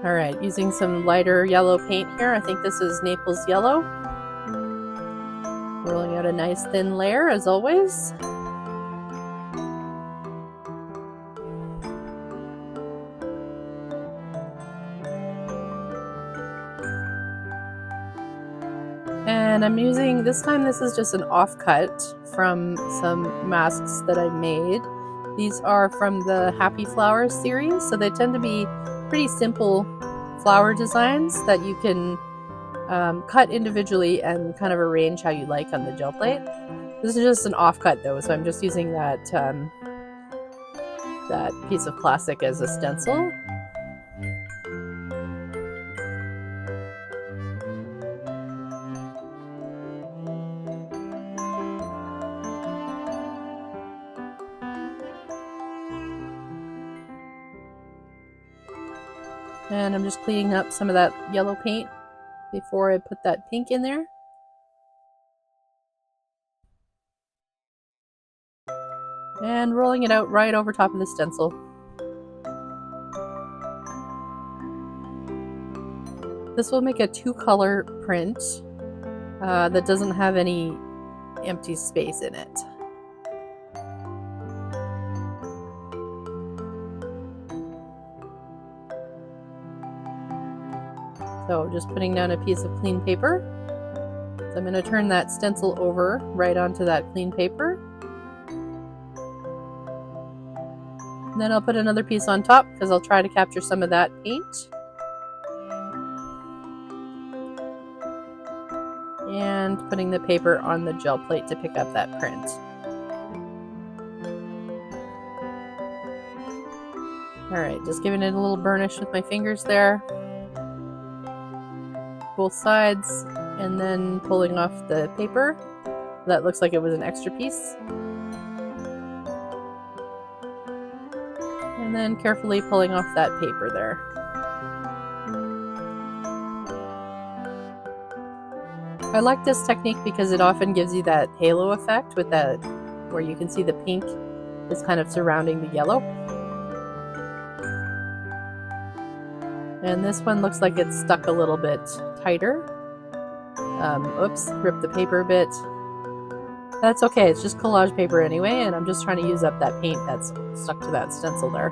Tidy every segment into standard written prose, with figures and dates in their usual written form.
Alright, using some lighter yellow paint here. I think this is Naples yellow. Rolling out a nice thin layer as always. And I'm using, this time this is just an offcut from some masks that I made. These are from the Happy Flowers series, so they tend to be pretty simple flower designs that you can cut individually and kind of arrange how you like on the gel plate. This is just an offcut though, so I'm just using that, that piece of plastic as a stencil. And I'm just cleaning up some of that yellow paint before I put that pink in there. And rolling it out right over top of the stencil. This will make a 2-color print that doesn't have any empty space in it. So just putting down a piece of clean paper. So I'm going to turn that stencil over right onto that clean paper. And then I'll put another piece on top because I'll try to capture some of that paint. And putting the paper on the gel plate to pick up that print. Alright, just giving it a little burnish with my fingers there. Both sides, and then pulling off the paper. That looks like it was an extra piece. And then carefully pulling off that paper there. I like this technique because it often gives you that halo effect with that, where you can see the pink is kind of surrounding the yellow. And this one looks like it's stuck a little bit tighter. Oops, ripped the paper a bit. That's okay, it's just collage paper anyway, and I'm just trying to use up that paint that's stuck to that stencil there.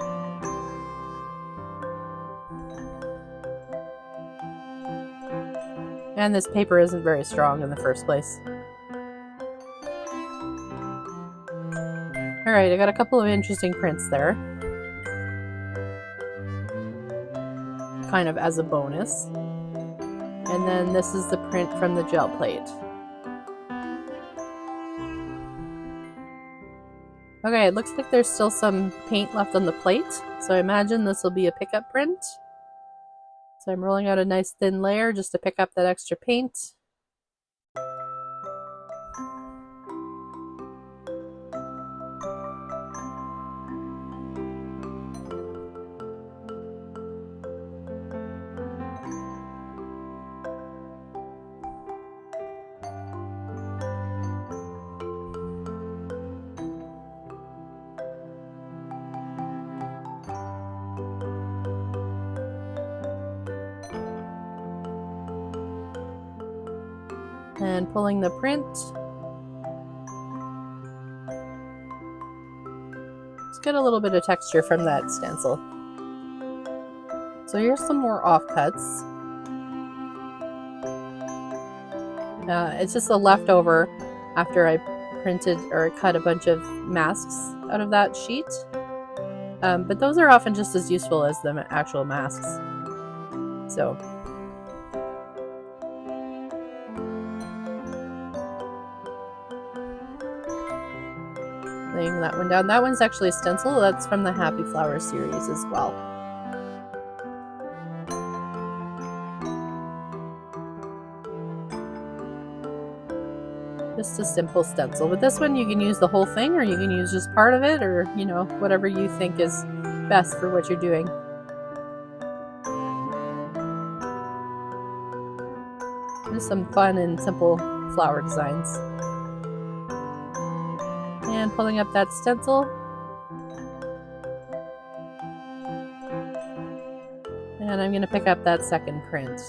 And this paper isn't very strong in the first place. Alright, I got a couple of interesting prints there. Kind of as a bonus. And then this is the print from the gel plate. Okay, it looks like there's still some paint left on the plate, so I imagine this will be a pickup print. So I'm rolling out a nice thin layer just to pick up that extra paint. And pulling the print. Just get a little bit of texture from that stencil. So here's some more offcuts. It's just a leftover after I printed or cut a bunch of masks out of that sheet. But those are often just as useful as the actual masks. So laying that one down. That one's actually a stencil. That's from the Happy Flowers series as well. Just a simple stencil. With this one you can use the whole thing, or you can use just part of it, or you know, whatever you think is best for what you're doing. Just some fun and simple flower designs. And pulling up that stencil. And I'm going to pick up that second print.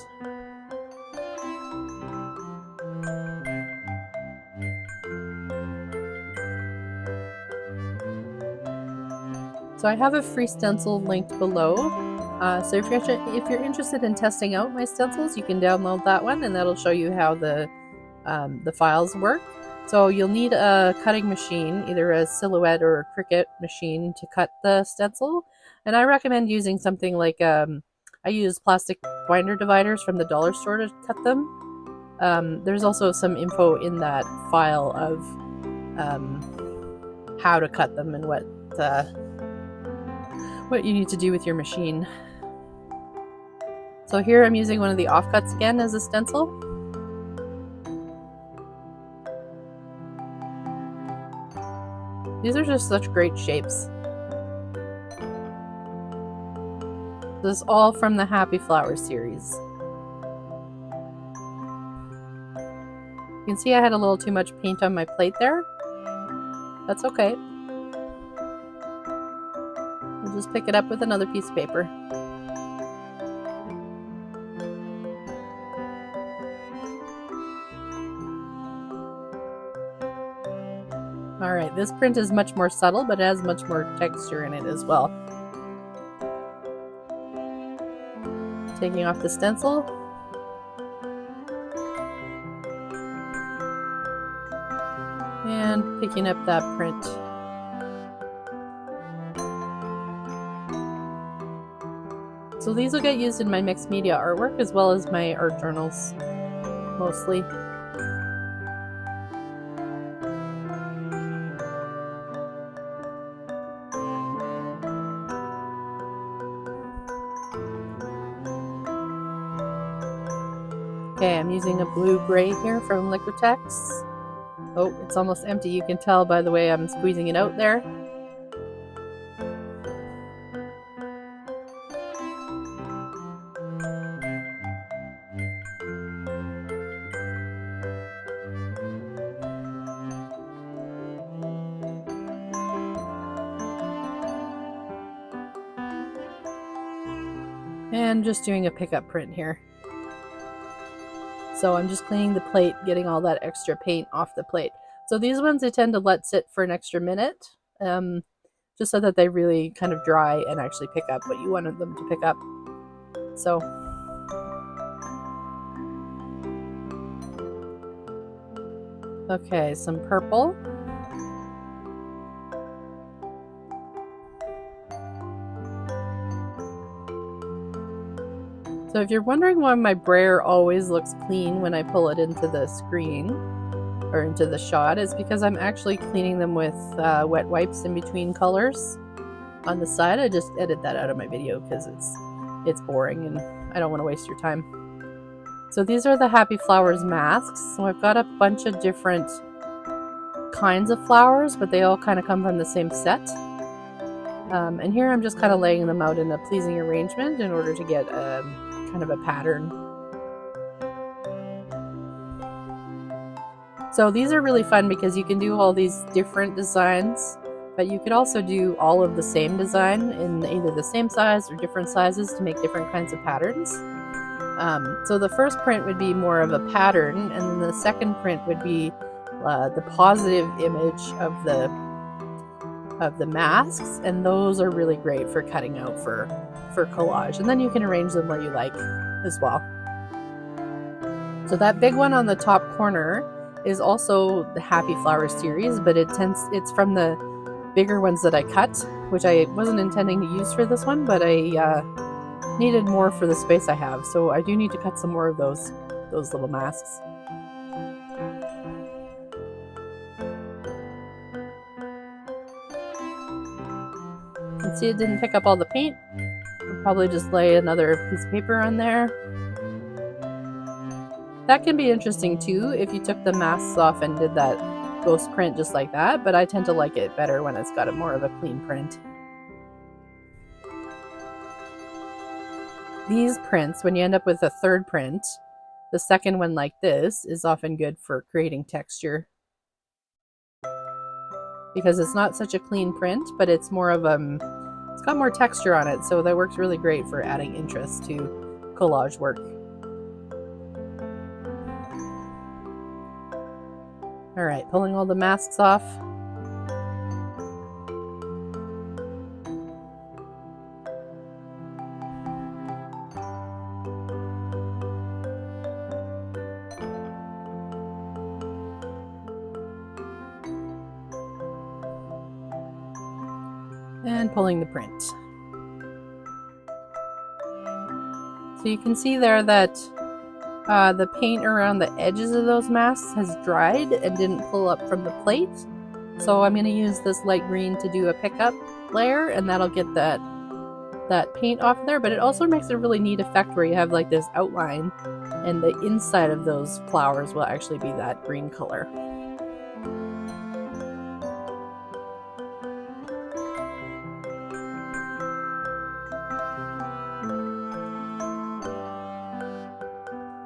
So I have a free stencil linked below. So if you're interested in testing out my stencils, you can download that one, and that'll show you how the files work. So you'll need a cutting machine, either a Silhouette or a Cricut machine, to cut the stencil. And I recommend using something like I use plastic binder dividers from the dollar store to cut them. There's also some info in that file of how to cut them and what you need to do with your machine. So here I'm using one of the offcuts again as a stencil. These are just such great shapes. This is all from the Happy Flower series. You can see I had a little too much paint on my plate there. That's okay. We'll just pick it up with another piece of paper. Alright, this print is much more subtle, but it has much more texture in it as well. Taking off the stencil. And picking up that print. So these will get used in my mixed media artwork as well as my art journals, mostly. Okay, I'm using a blue-gray here from Liquitex. Oh, it's almost empty. You can tell by the way I'm squeezing it out there. And just doing a pickup print here. So I'm just cleaning the plate, getting all that extra paint off the plate. So these ones I tend to let sit for an extra minute, just so that they really kind of dry and actually pick up what you wanted them to pick up. So okay, some purple. So if you're wondering why my brayer always looks clean when I pull it into the screen or into the shot, it's because I'm actually cleaning them with wet wipes in between colors on the side. I just edit that out of my video because it's boring and I don't want to waste your time. So these are the Happy Flowers masks. So I've got a bunch of different kinds of flowers, but they all kind of come from the same set. And here I'm just kind of laying them out in a pleasing arrangement in order to get kind of a pattern. So these are really fun because you can do all these different designs, but you could also do all of the same design in either the same size or different sizes to make different kinds of patterns. So the first print would be more of a pattern, and then the second print would be the positive image of the masks, and those are really great for cutting out for collage, and then you can arrange them where you like as well. So that big one on the top corner is also the Happy Flower series, but it's from the bigger ones that I cut, which I wasn't intending to use for this one, but I needed more for the space I have, so I do need to cut some more of those little masks. You can see it didn't pick up all the paint. I'll probably just lay another piece of paper on there. That can be interesting too if you took the masks off and did that ghost print just like that, but I tend to like it better when it's got more of a clean print. These prints, when you end up with a third print, the second one like this is often good for creating texture, because it's not such a clean print, but it's more of It's got more texture on it, so that works really great for adding interest to collage work. All right, pulling all the masks off. And pulling the print. So you can see there that the paint around the edges of those masks has dried and didn't pull up from the plate. So I'm going to use this light green to do a pickup layer, and that'll get that paint off there. But it also makes a really neat effect where you have like this outline, and the inside of those flowers will actually be that green color.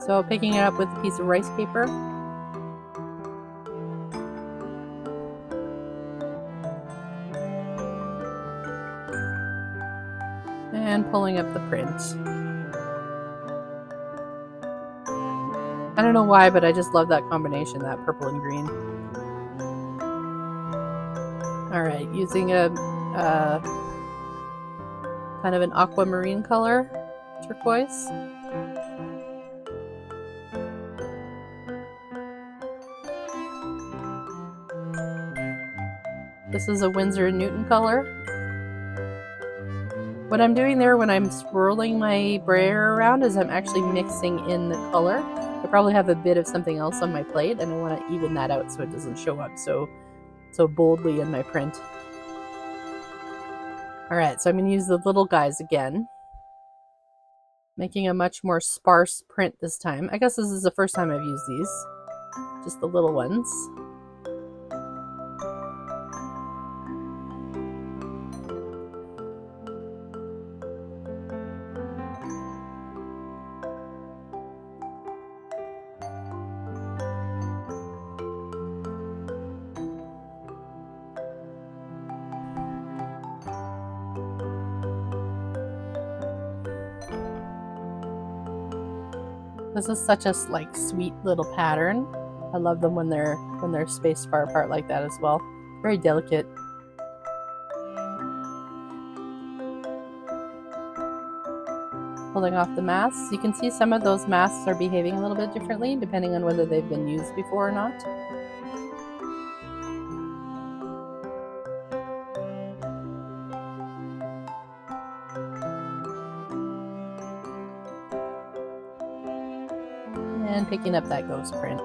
So picking it up with a piece of rice paper. And pulling up the print. I don't know why, but I just love that combination, that purple and green. Alright, using a kind of an aquamarine color, turquoise. This is a Winsor & Newton color. What I'm doing there when I'm swirling my brayer around is I'm actually mixing in the color. I probably have a bit of something else on my plate, and I want to even that out so it doesn't show up so boldly in my print. Alright, so I'm going to use the little guys again. Making a much more sparse print this time. I guess this is the first time I've used these. Just the little ones. This is such a like sweet little pattern. I love them when they're spaced far apart like that as well. Very delicate. Pulling off the masks. You can see some of those masks are behaving a little bit differently depending on whether they've been used before or not. And picking up that ghost print.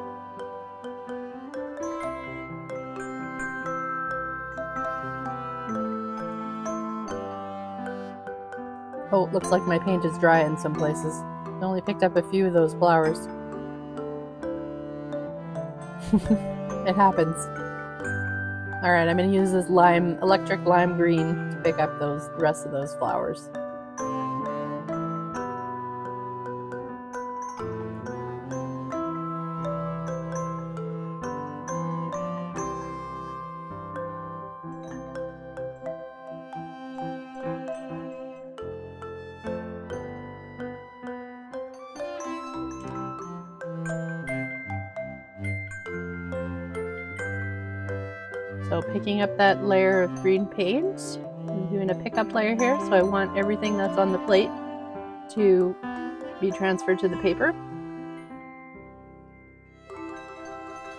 Oh, it looks like my paint is dry in some places. I only picked up a few of those flowers. It happens. Alright, I'm going to use this electric lime green to pick up the rest of those flowers. So picking up that layer of green paint, I'm doing a pickup layer here, so I want everything that's on the plate to be transferred to the paper.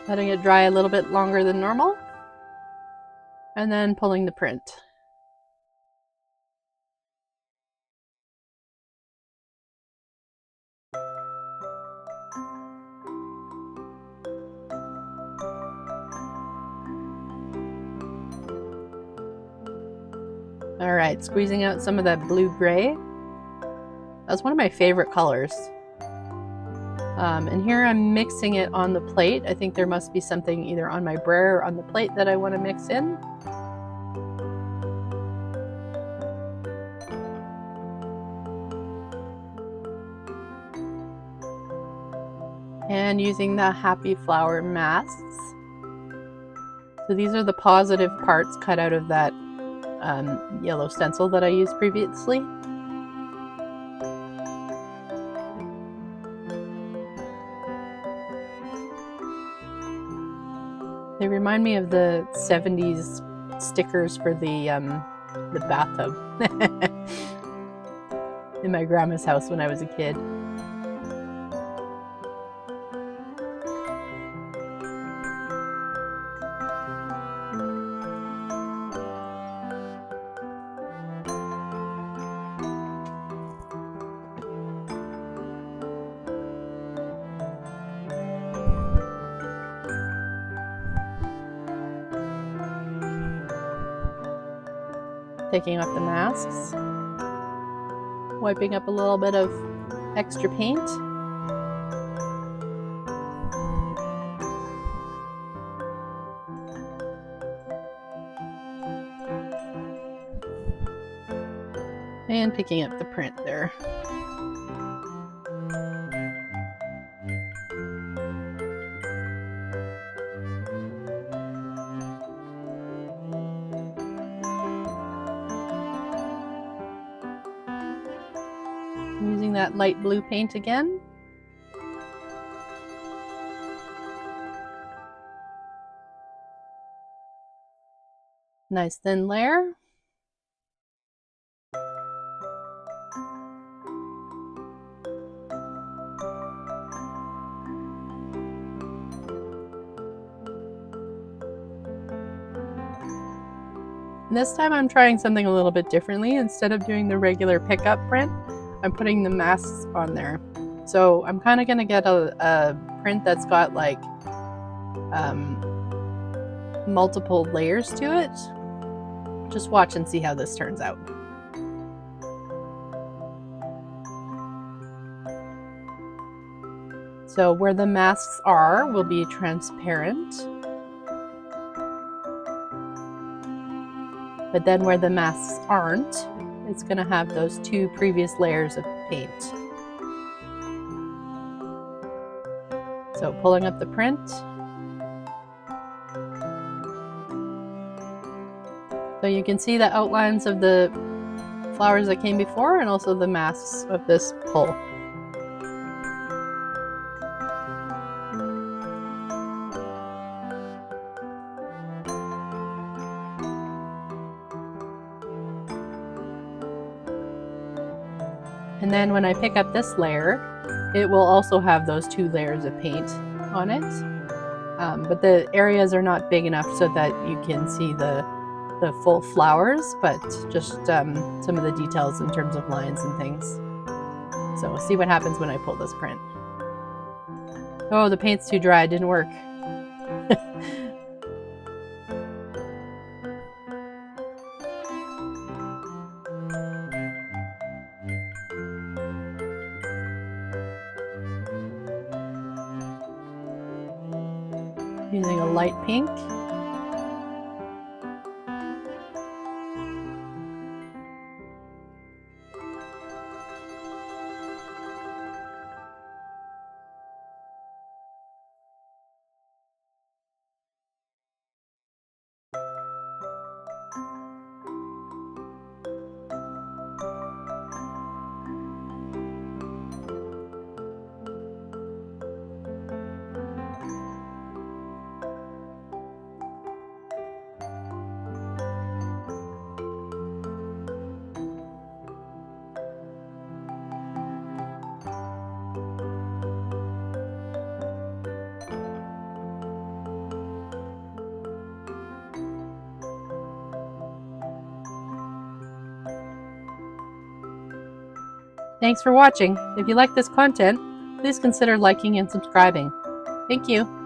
Letting it dry a little bit longer than normal, and then pulling the print. Alright, squeezing out some of that blue-gray. That's one of my favorite colors. And here I'm mixing it on the plate. I think there must be something either on my brayer or on the plate that I want to mix in. And using the happy flower masks. So these are the positive parts cut out of that yellow stencil that I used previously. They remind me of the 70s stickers for the bathtub in my grandma's house when I was a kid. Taking off the masks, wiping up a little bit of extra paint. And picking up the print there. Using that light blue paint again. Nice thin layer. And this time I'm trying something a little bit differently. Instead of doing the regular pickup print, I'm putting the masks on there. So I'm kind of going to get a print that's got like multiple layers to it. Just watch and see how this turns out. So where the masks are will be transparent. But then where the masks aren't, it's going to have those two previous layers of paint. So pulling up the print. So you can see the outlines of the flowers that came before and also the masks of this pull. And then when I pick up this layer, it will also have those two layers of paint on it. But the areas are not big enough so that you can see the full flowers, but just some of the details in terms of lines and things. So we'll see what happens when I pull this print. Oh, the paint's too dry, it didn't work. Using a light pink. Thanks for watching. If you like this content, please consider liking and subscribing. Thank you.